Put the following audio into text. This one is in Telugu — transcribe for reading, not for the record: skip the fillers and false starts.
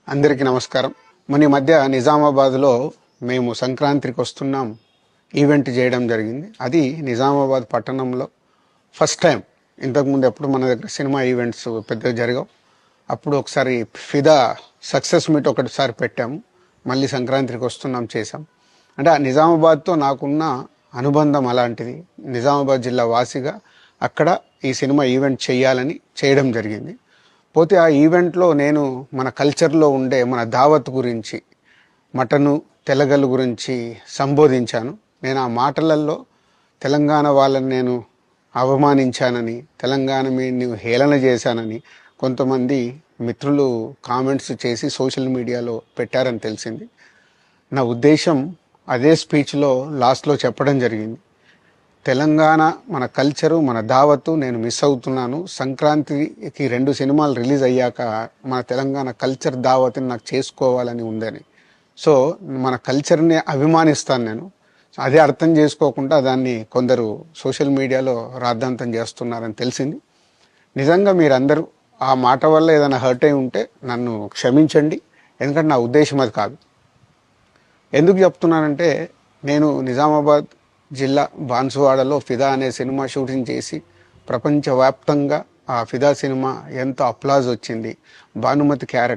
అందరికీ నమస్కారం. మన ఈ మధ్య నిజామాబాద్లో మేము సంక్రాంతికి వస్తున్నాం ఈవెంట్ చేయడం జరిగింది. అది నిజామాబాద్ పట్టణంలో ఫస్ట్ టైం. ఇంతకుముందు ఎప్పుడు మన దగ్గర సినిమా ఈవెంట్స్ పెద్దగా జరగవు. అప్పుడు ఒకసారి ఫిదా సక్సెస్ మీట్ ఒకటిసారి పెట్టాము. మళ్ళీ సంక్రాంతికి వస్తున్నాం చేసాం. అంటే ఆ నిజామాబాద్తో నాకున్న అనుబంధం అలాంటిది. నిజామాబాద్ జిల్లా వాసిగా అక్కడ ఈ సినిమా ఈవెంట్ చేయాలని చేయడం జరిగింది. పోతే ఆ ఈవెంట్లో నేను మన కల్చర్లో ఉండే మన దావత్ గురించి, మటను తెలగలు గురించి సంబోధించాను. నేను ఆ మాటలలో తెలంగాణ వాళ్ళని నేను అవమానించానని, తెలంగాణ మీద హేళన చేశానని కొంతమంది మిత్రులు కామెంట్స్ చేసి సోషల్ మీడియాలో పెట్టారని తెలిసింది. నా ఉద్దేశం అదే స్పీచ్లో లాస్ట్లో చెప్పడం జరిగింది. తెలంగాణ మన కల్చరు, మన దావత్తు నేను మిస్ అవుతున్నాను. సంక్రాంతికి 2 సినిమాలు రిలీజ్ అయ్యాక మన తెలంగాణ కల్చర్ దావత్ని నాకు చేసుకోవాలని ఉందని. సో మన కల్చర్ని అభిమానిస్తాను నేను. అదే అర్థం చేసుకోకుండా దాన్ని కొందరు సోషల్ మీడియాలో రాద్ధాంతం చేస్తున్నారని తెలిసింది. నిజంగా మీరందరూ ఆ మాట వల్ల ఏదైనా హర్ట్ అయి ఉంటే నన్ను క్షమించండి. ఎందుకంటే నా ఉద్దేశం అది కాదు. ఎందుకు చెప్తున్నానంటే, నేను నిజామాబాద్ జిల్లా బాన్సువాడలో ఫిదా అనే సినిమా షూటింగ్ చేసి ప్రపంచవ్యాప్తంగా ఆ ఫిదా సినిమా ఎంతో అప్లాజ్ వచ్చింది. భానుమతి క్యారెక్టర్